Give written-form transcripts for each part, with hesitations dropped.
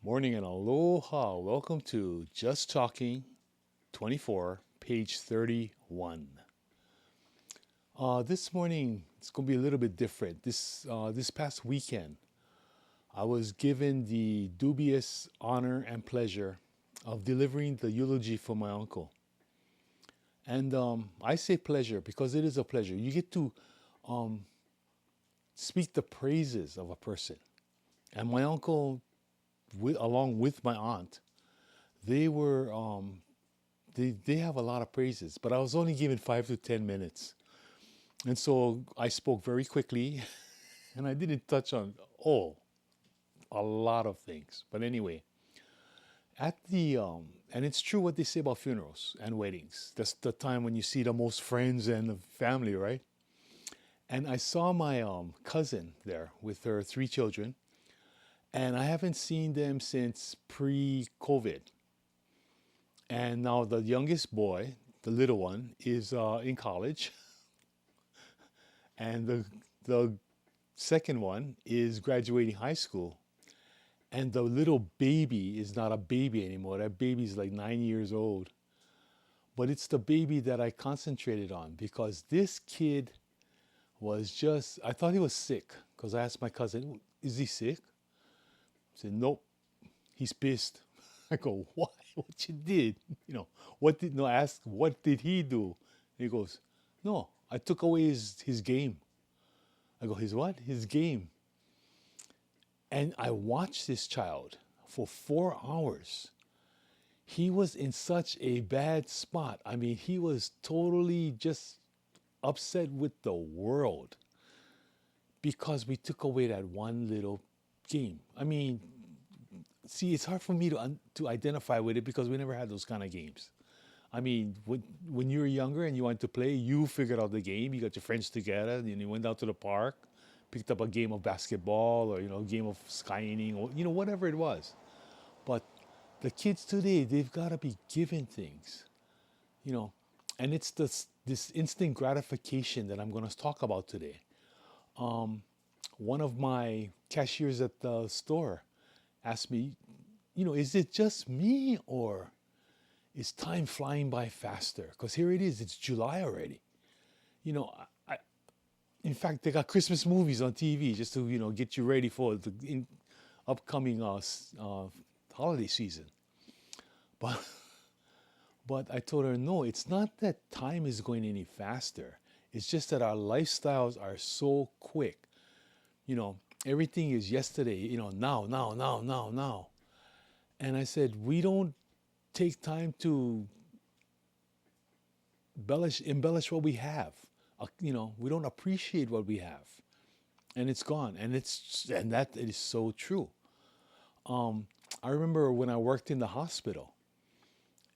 Morning and aloha. Welcome to Just Talking 24, page 31. This morning it's going to be a little bit different. This past weekend, I was given the dubious honor and pleasure of delivering the eulogy for my uncle. And I say pleasure because it is a pleasure. You get to um, speak the praises of a person. And my uncle, along with my aunt, they were they have a lot of praises, but I was only given 5 to 10 minutes, and so I spoke very quickly, and I didn't touch on a lot of things. But anyway, at the and it's true what they say about funerals and weddings. That's the time when you see the most friends and the family, right? And I saw my cousin there with her 3 children, and I haven't seen them since pre-COVID. And now the youngest boy, the little one, is in college, and the second one is graduating high school. And the little baby is not a baby anymore. That baby's like 9 years old. But it's the baby that I concentrated on because this kid was just, I thought he was sick because I asked my cousin, is he sick? He said, nope, he's pissed. I go, why? What you did? No, I asked, what did he do? He goes, no, I took away his game. I go, his what? His game. And I watched this child for 4 hours. He was in such a bad spot. I mean, he was totally just upset with the world because we took away that one little game. I mean, see, it's hard for me to identify with it because we never had those kind of games. I mean, when you were younger and you wanted to play, you figured out the game. You got your friends together, and you went out to the park, picked up a game of basketball or a game of skiing or whatever it was. But the kids today, they've got to be given things, you know, and it's this instant gratification that I'm going to talk about today. One of my cashiers at the store asked me, is it just me or is time flying by faster? Because here it is, it's July already. You know, I, in fact, they got Christmas movies on TV just to, get you ready for the upcoming holiday season. But, but I told her, no, it's not that time is going any faster. It's just that our lifestyles are so quick. Everything is yesterday, now, now, now, now, now. And I said, we don't take time to embellish what we have. We don't appreciate what we have, and it's gone. And that is so true. I remember when I worked in the hospital,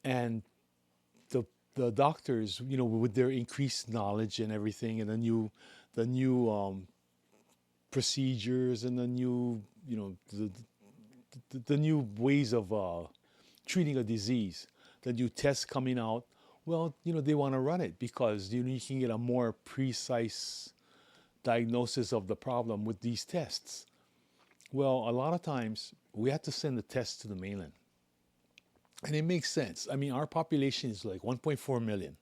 and the doctors, with their increased knowledge and everything, and the new procedures and the new, the new ways of treating a disease, the new tests coming out. Well, they want to run it because you can get a more precise diagnosis of the problem with these tests. Well, a lot of times we have to send the tests to the mainland. And it makes sense. I mean, our population is like 1.4 million.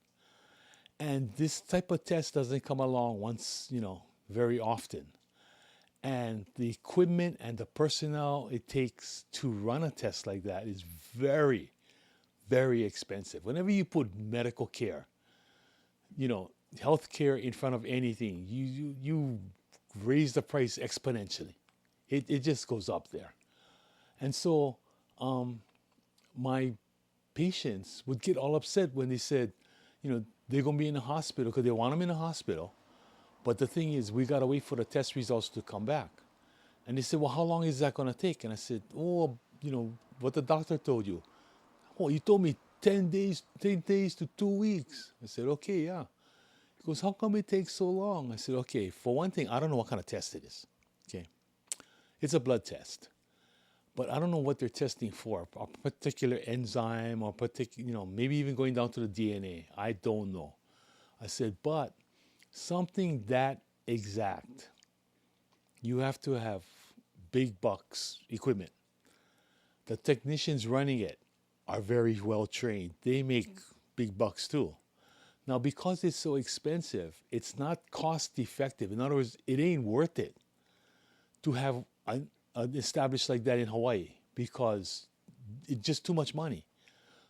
And this type of test doesn't come along once, very often. And the equipment and the personnel it takes to run a test like that is very, very expensive. Whenever you put medical care, health care in front of anything, you raise the price exponentially. It just goes up there. And so my patients would get all upset when they said, they're going to be in the hospital because they want them in the hospital. But the thing is, we got to wait for the test results to come back. And they said, well, how long is that going to take? And I said, what the doctor told you. Oh, you told me 10 days to 2 weeks. I said, okay, yeah. He goes, how come it takes so long? I said, okay, for one thing, I don't know what kind of test it is. Okay. It's a blood test. But I don't know what they're testing for, a particular enzyme or maybe even going down to the DNA. I don't know. I said, but something that exact, you have to have big bucks equipment. the technicians running it are very well trained. They make big bucks too. Now, because it's so expensive, it's not cost effective. In other words, it ain't worth it to have an established like that in Hawaii because it's just too much money.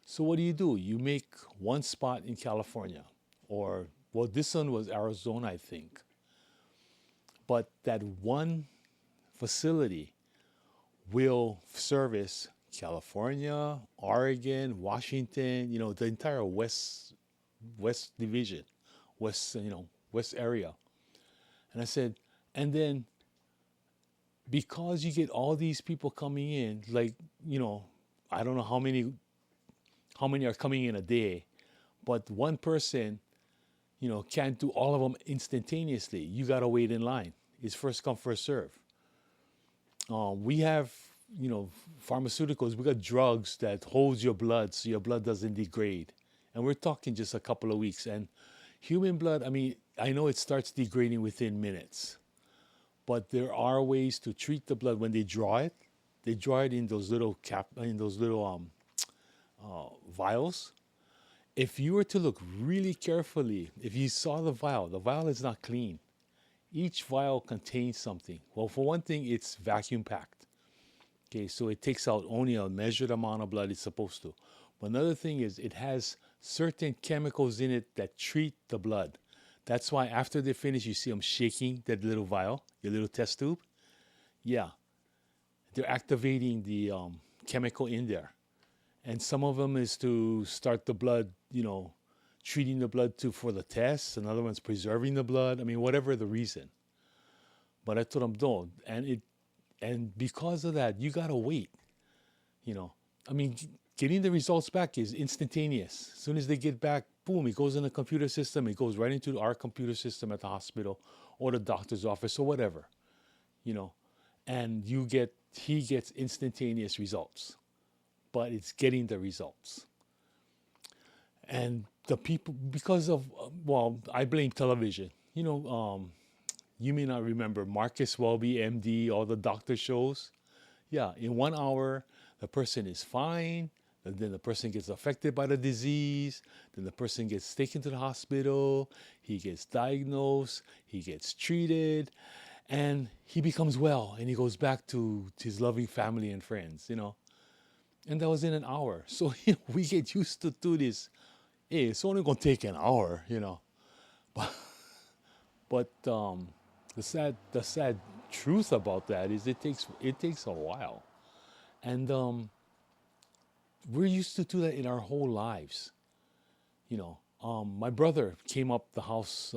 So what do? You make one spot in California, or well, this one was Arizona, I think. But that one facility will service California, Oregon, Washington, the entire West division, West area. And I said, and then because you get all these people coming in, like, I don't know how many are coming in a day, but one person, can't do all of them instantaneously. You gotta wait in line. It's first come, first serve. We have, pharmaceuticals. We got drugs that holds your blood so your blood doesn't degrade, and we're talking just a couple of weeks. And human blood, I mean, I know it starts degrading within minutes, but there are ways to treat the blood when they draw it. They draw it in those little vials. If you were to look really carefully, if you saw the vial is not clean. Each vial contains something. Well, for one thing, it's vacuum packed. Okay, so it takes out only a measured amount of blood it's supposed to. But another thing is it has certain chemicals in it that treat the blood. That's why after they finish, you see them shaking that little vial, your little test tube. Yeah, they're activating the chemical in there. And some of them is to start the blood, treating the blood for the test. Another one's preserving the blood. I mean, whatever the reason. But I told them don't. And because of that, you gotta wait. I mean, getting the results back is instantaneous. As soon as they get back, boom, it goes in the computer system. It goes right into our computer system at the hospital or the doctor's office or whatever. And he gets instantaneous results. But it's getting the results. And the people, because of, I blame television. You may not remember Marcus Welby, MD, all the doctor shows. Yeah, in 1 hour, the person is fine. And then the person gets affected by the disease. Then the person gets taken to the hospital. He gets diagnosed. He gets treated. And he becomes well. And he goes back to his loving family and friends, And that was in an hour. So we get used to this. Hey, it's only going to take an hour, But the sad truth about that is it takes a while, and we're used to do that in our whole lives. My brother came up the house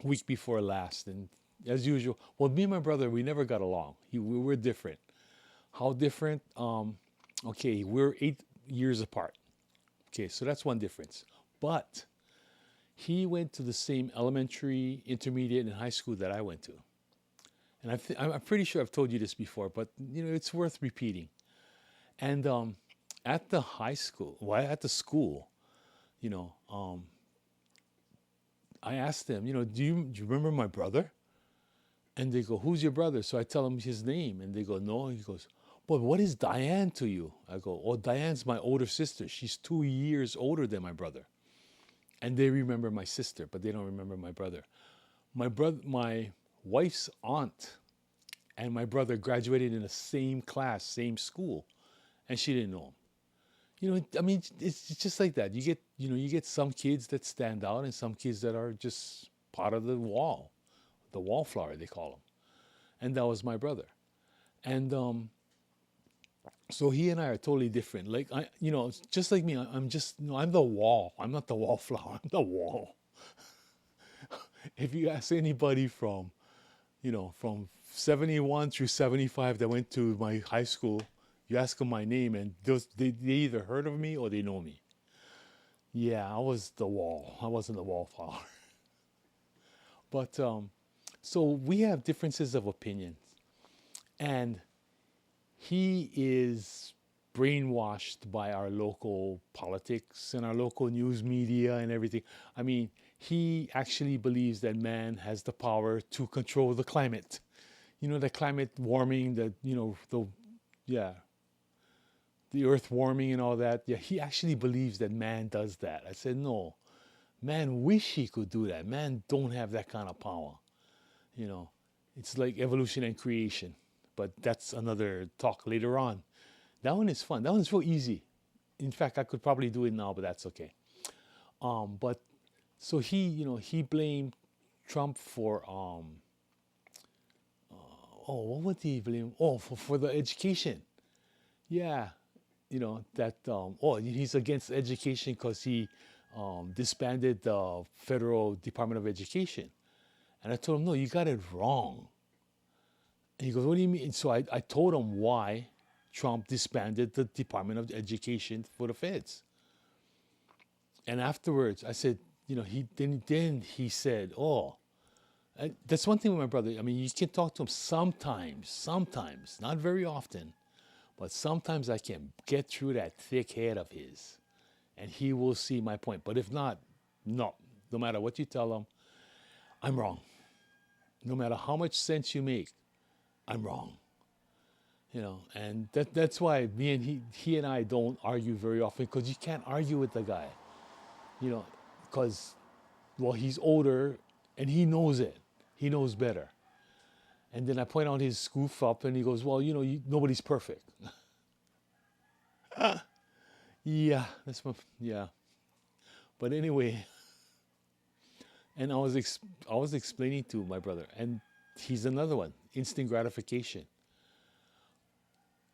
week before last, and as usual, well, me and my brother, we never got along. We were different. How different? Okay, we're 8 years apart. Okay, so that's one difference. But he went to the same elementary, intermediate, and high school that I went to. And I'm pretty sure I've told you this before, but it's worth repeating. And at the at the school, I asked them, do you remember my brother? And they go, who's your brother? So I tell them his name, and they go, no. He goes, but what is Diane to you? I go, oh, Diane's my older sister. She's 2 years older than my brother. And they remember my sister, but they don't remember my brother. My wife's aunt and my brother graduated in the same class, same school, and she didn't know him. I mean, it's just like that. You get some kids that stand out and some kids that are just part of the wallflower, they call them. And that was my brother. And so he and I are totally different. Like, just like me, I'm the wall. I'm not the wallflower. I'm the wall. If you ask anybody from 71 through 75 that went to my high school, you ask them my name, and they either heard of me or they know me. Yeah, I was the wall. I wasn't the wallflower. But so we have differences of opinions, and he is brainwashed by our local politics and our local news media and everything. I mean, he actually believes that man has the power to control the climate. The climate warming, the Yeah, the earth warming and all that. Yeah, he actually believes that man does that. I said, no, man wish he could do that. Man don't have that kind of power. You know, it's like evolution and creation. But that's another talk later on. That one is fun. That one's real easy. In fact, I could probably do it now, but that's okay. But so he blamed Trump for oh, what would he blame? Oh, for the education. Yeah, that oh, he's against education because he disbanded the federal Department of Education. And I told him, no, you got it wrong. And he goes, what do you mean? So I told him why Trump disbanded the Department of Education for the feds. And afterwards, I said, then he said, oh, that's one thing with my brother. I mean, you can talk to him sometimes, not very often, but sometimes I can get through that thick head of his, and he will see my point. But if not, no matter what you tell him, I'm wrong. No matter how much sense you make, I'm wrong. And that's why he and I don't argue very often, because you can't argue with the guy, because, well, he's older and he knows it. He knows better. And then I point out his goof up and he goes, well, nobody's perfect. Yeah, yeah. But anyway, and I was explaining to my brother, and he's another one, instant gratification.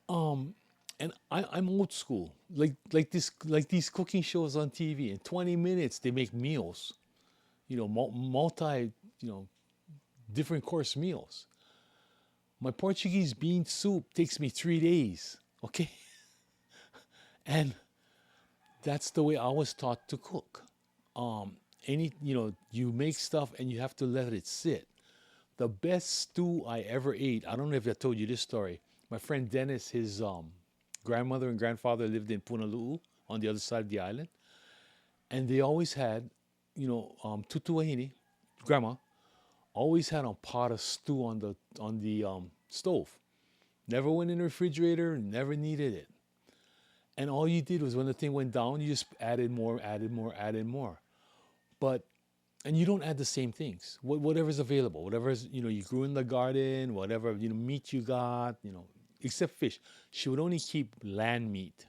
And I'm old school, like these cooking shows on TV. In 20 minutes, they make meals, multi, different course meals. My Portuguese bean soup takes me 3 days, okay? And that's the way I was taught to cook. You make stuff and you have to let it sit. The best stew I ever ate, I don't know if I told you this story. My friend Dennis, his grandmother and grandfather lived in Punalu'u on the other side of the island. And they always had, tutuahini, grandma, always had a pot of stew on the stove. Never went in the refrigerator, never needed it. And all you did was when the thing went down, you just added more, added more, added more. But and you don't add the same things. Whatever's available, whatever's you grew in the garden, whatever meat you got, except fish. She would only keep land meat.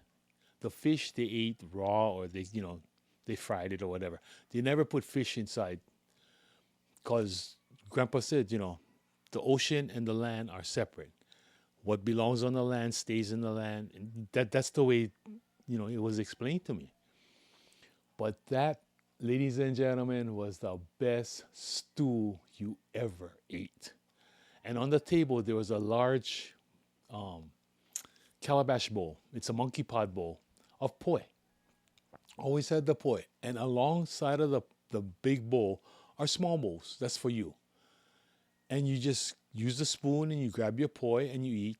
The fish they ate raw, or they fried it or whatever. They never put fish inside, because Grandpa said, the ocean and the land are separate. What belongs on the land stays in the land. And that's the way, it was explained to me. But that, ladies and gentlemen, was the best stew you ever ate. And on the table, there was a large calabash bowl. It's a monkey pod bowl of poi. Always had the poi. And alongside of the big bowl are small bowls. That's for you. And you just use the spoon and you grab your poi and you eat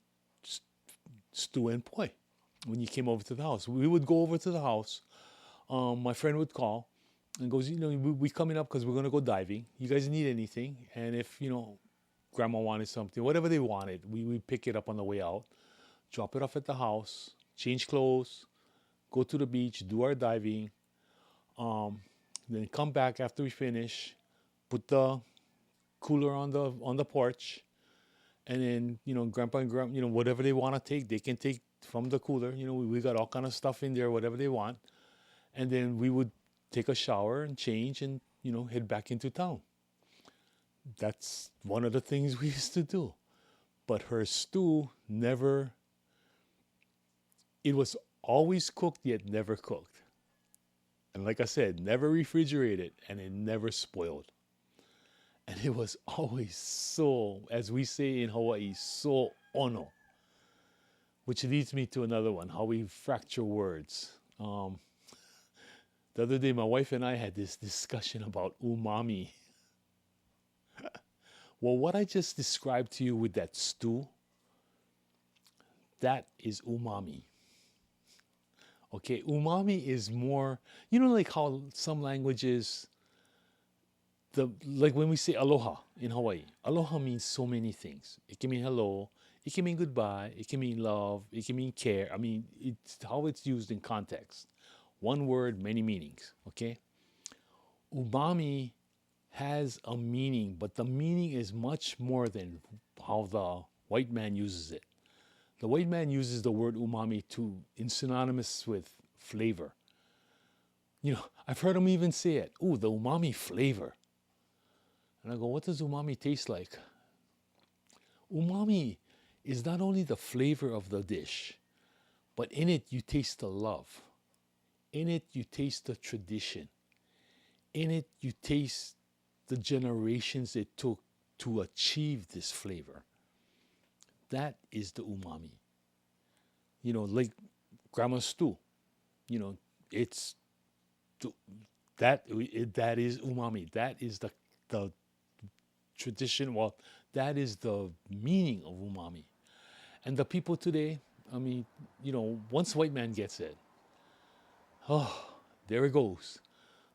stew and poi. When you came over to the house, we would go over to the house. My friend would call and goes, we coming up because we're going to go diving. You guys need anything? And if, grandma wanted something, whatever they wanted, we pick it up on the way out, drop it off at the house, change clothes, go to the beach, do our diving, then come back after we finish, put the cooler on the porch, and then grandpa and grandma, whatever they want to take, they can take from the cooler. We got all kind of stuff in there, whatever they want, and then we would take a shower and change and head back into town. That's one of the things we used to do. But her stew it was always cooked yet never cooked. And like I said, never refrigerated, and it never spoiled. And it was always so, as we say in Hawaii, so ono. Which leads me to another one, how we fracture words. The other day, my wife and I had this discussion about umami. Well, what I just described to you with that stew, that is umami. Okay, umami is more, like how some languages, like when we say aloha in Hawaii, aloha means so many things. It can mean hello, It can mean goodbye. It can mean love. It can mean care. I mean, it's how it's used in context. One word, many meanings. Okay. Umami has a meaning, but the meaning is much more than how the white man uses it. The white man uses the word umami to in synonymous with flavor. I've heard him even say it. Ooh, the umami flavor. And I go, what does umami taste like? Umami is not only the flavor of the dish, but in it you taste the love. In it you taste the tradition. In it you taste the generations it took to achieve this flavor. That is the umami. Like grandma's stew. It's that is umami. That is the tradition. Well, that is the meaning of umami. And the people today, I mean, once white man gets it, oh, there it goes.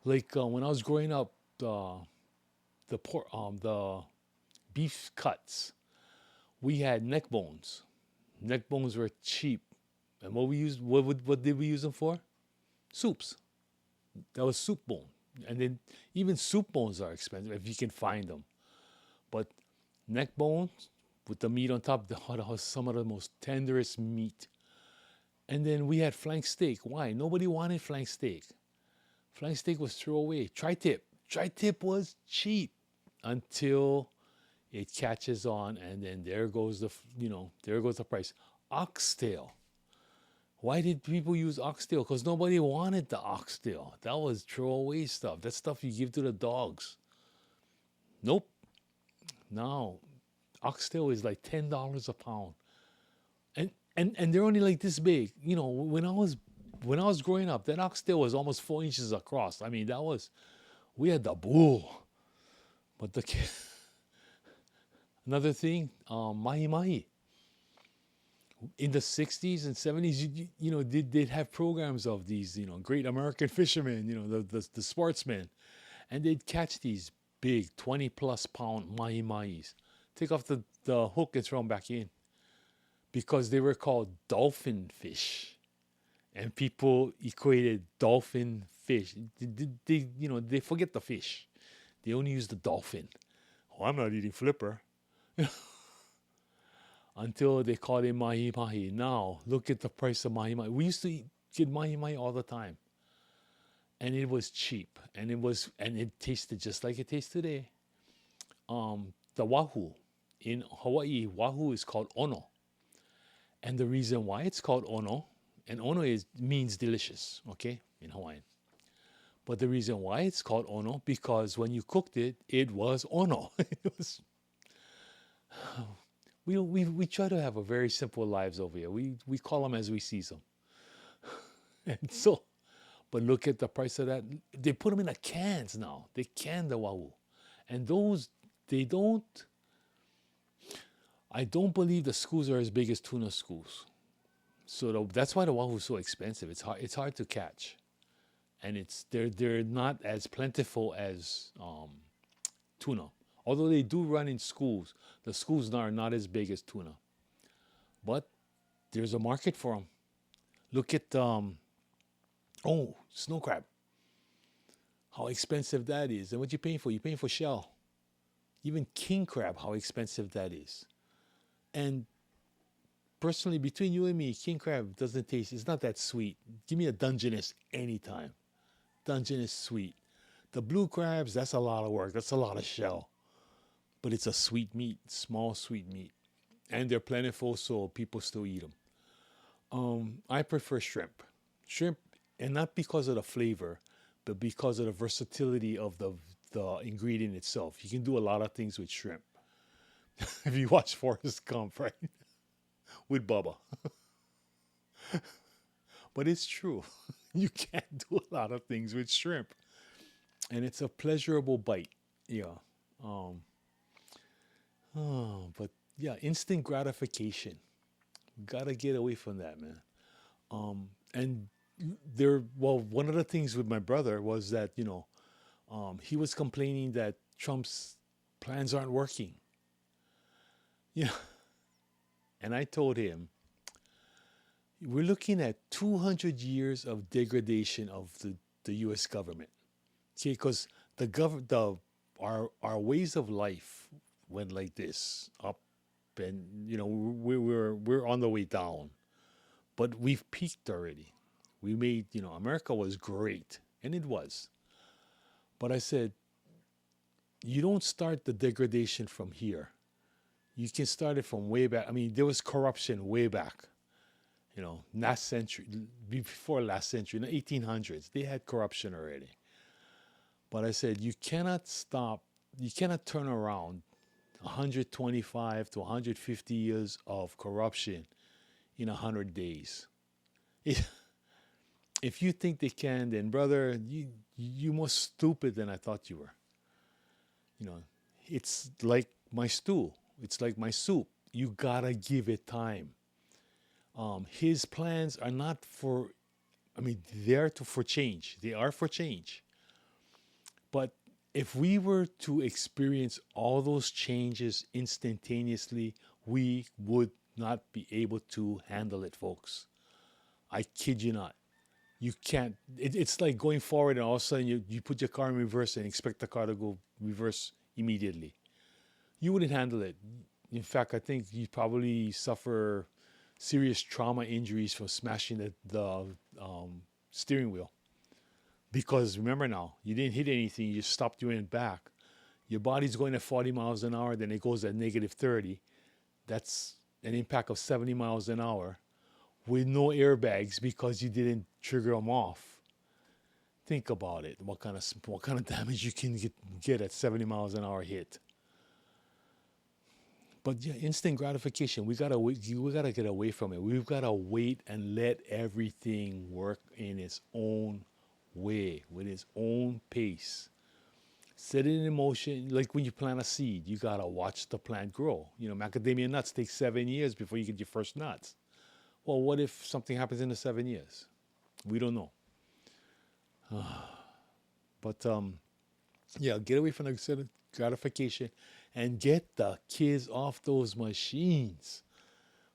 Like when I was growing up, the beef cuts, we had neck bones. Neck bones were cheap, and what did we use them for? Soups. That was soup bone, and then even soup bones are expensive if you can find them. But neck bones with the meat on top, that was some of the most tenderest meat. And then we had flank steak. Why? Nobody wanted flank steak. Flank steak was throwaway. Tri-tip. Tri-tip was cheap until it catches on, and then there goes the price. Oxtail. Why did people use oxtail? Because nobody wanted the oxtail. That was throwaway stuff. That's stuff you give to the dogs. Nope. Now, oxtail is like $10 a pound, and they're only like this big. When I was growing up, that oxtail was almost 4 inches across. I mean, we had the bull, but another thing, mahi mahi. In the 60s and 70s, they'd have programs of these, great American fishermen, the sportsmen, and they'd catch these big 20 plus pound mahi mahis, take off the hook and throw them back in, because they were called dolphin fish, and people equated dolphin fish. They forget the fish. They only use the dolphin. Oh, I'm not eating flipper. Until they called it mahi mahi. Now, look at the price of mahi mahi. We used to get mahi mahi all the time. And it was cheap. And it tasted just like it tastes today. The wahoo. In Hawaii, wahoo is called ono. And the reason why it's called ono, and ono means delicious, okay, in Hawaiian. But the reason why it's called ono, because when you cooked it, it was ono. It was... We try to have a very simple lives over here. We call them as we see them. And so, but look at the price of that. They put them in the cans now. They can the wahoo. And those, I don't believe the schools are as big as tuna schools. So that's why the wahoo is so expensive. It's hard to catch. And they're not as plentiful as tuna. Although they do run in schools, the schools are not as big as tuna. But there's a market for them. Look at, snow crab. How expensive that is. And what you paying for? You're paying for shell. Even king crab, how expensive that is. And personally, between you and me, king crab doesn't taste, it's not that sweet. Give me a Dungeness anytime. Dungeness sweet. The blue crabs, that's a lot of work. That's a lot of shell. But it's a sweet meat, small sweet meat. And they're plentiful, so people still eat them. I prefer shrimp. Shrimp, and not because of the flavor, but because of the versatility of the ingredient itself. You can do a lot of things with shrimp. If you watch Forrest Gump, right? With Bubba. But it's true. You can't do a lot of things with shrimp. And it's a pleasurable bite. Yeah. But yeah, instant gratification. Gotta get away from that, man. And one of the things with my brother was that, he was complaining that Trump's plans aren't working. Yeah. And I told him, we're looking at 200 years of degradation of the US government. See, because our ways of life went like this up, and we're on the way down, but we've peaked already. We made, America was great, and it was. But I said, you don't start the degradation from here. You can start it from way back. I mean, there was corruption way back, last century, before last century, in the 1800s, they had corruption already. But I said, you cannot turn around 125 to 150 years of corruption in 100 days. If you think they can, then brother, you more stupid than I thought you were. It's like my stew. It's like my soup. You gotta give it time. His plans are not for, they're for change. They are for change. But if we were to experience all those changes instantaneously, we would not be able to handle it, folks. I kid you not. You can't. It's like going forward and all of a sudden you put your car in reverse and expect the car to go reverse immediately. You wouldn't handle it. In fact, I think you probably suffer serious trauma injuries from smashing the steering wheel. Because remember now, you didn't hit anything, you just stopped, you went back. Your body's going at 40 miles an hour, then it goes at negative 30. That's an impact of 70 miles an hour with no airbags because you didn't trigger them off. Think about it. What kind of damage you can get at 70 miles an hour hit. But yeah, instant gratification. We gotta get away from it. We've gotta wait and let everything work in its own way, with its own pace. Set it in motion. Like when you plant a seed, you gotta watch the plant grow. Macadamia nuts take 7 years before you get your first nuts. Well, what if something happens in the 7 years? We don't know. But yeah, get away from the gratification and get the kids off those machines.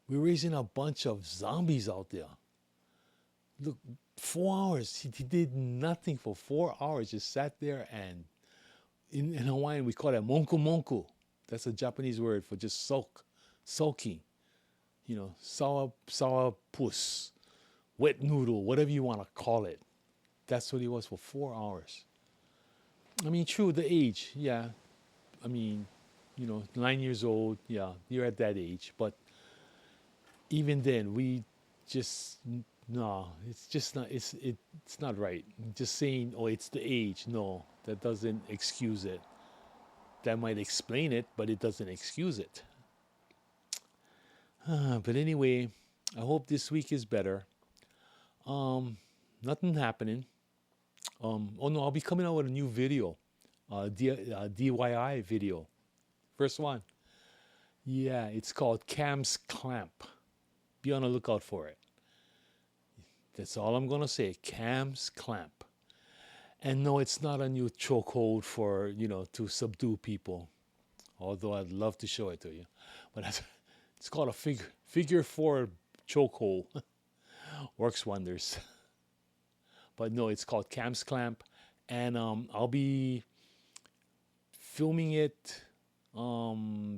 We're raising a bunch of zombies out there. Look, 4 hours. He did nothing for 4 hours. Just sat there, and in Hawaiian we call that monku monku. That's a Japanese word for just sulking. Sour puss, wet noodle, whatever you want to call it. That's what he was for 4 hours. True, the age, yeah. 9 years old, yeah, you're at that age. But even then, it's just not, it's not right. Just saying, oh, it's the age. No, that doesn't excuse it. That might explain it, but it doesn't excuse it. But anyway, I hope this week is better. Nothing happening. Oh no, I'll be coming out with a new video, DIY video. First one. Yeah, it's called Cam's Clamp. Be on the lookout for it. That's all I'm gonna say. Cam's Clamp. And no, it's not a new chokehold for to subdue people. Although I'd love to show it to you, but it's called a figure 4 chokehold. Works wonders. But no, it's called Cam's Clamp, and I'll be filming it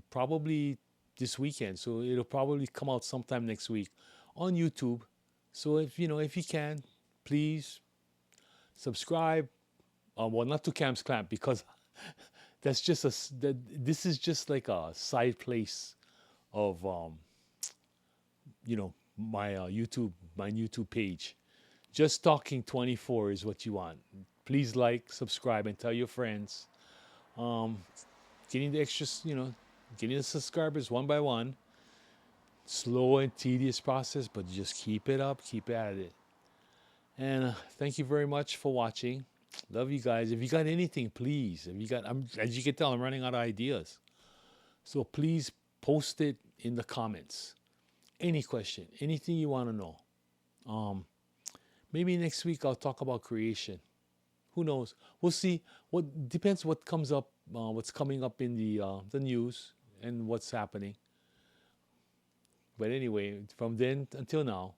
probably this weekend. So it'll probably come out sometime next week on YouTube. So if you can, please subscribe. Well, not to Cam's Clamp, because that's just this is just like a side place of my YouTube page. Jus Talkin 24 is what you want. Please like, subscribe, and tell your friends. Getting the extras, getting the subscribers one by one. Slow and tedious process, but just keep it up, keep at it. And thank you very much for watching. Love you guys. If you got anything, please. As you can tell, I'm running out of ideas. So please post it in the comments. Any question, anything you want to know. Maybe next week I'll talk about creation. Who knows? We'll see. What depends what comes up, what's coming up in the news and what's happening. But anyway, from then until now,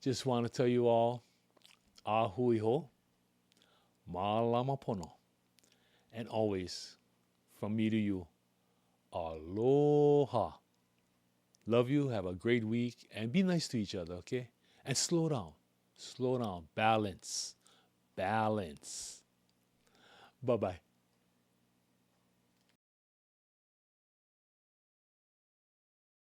just want to tell you all, ahui ho, malama pono. And always, from me to you, aloha. Love you. Have a great week. And be nice to each other, okay? And slow down. Slow down. Balance. Balance. Bye bye.